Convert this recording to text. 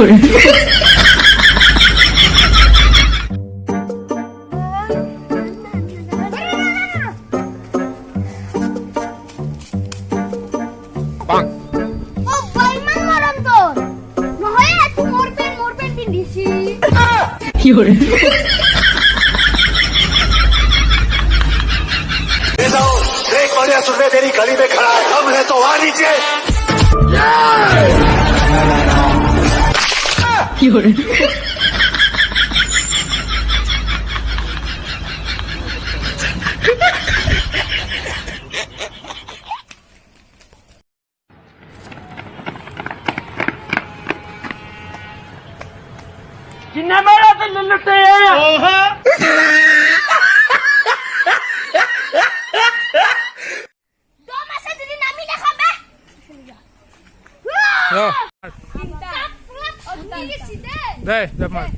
Bang. Oh, Baiman Maranton! Mahaya at morpen din disi. देख बढ़िया सुनने तेरी गली में खड़ा है हम है तो आ नीचे जिन्ने मेरा दिल लुटे Do masa diri namin na ka ba? Yo. Cinta. Oh, dili si Den. Dai, dapat.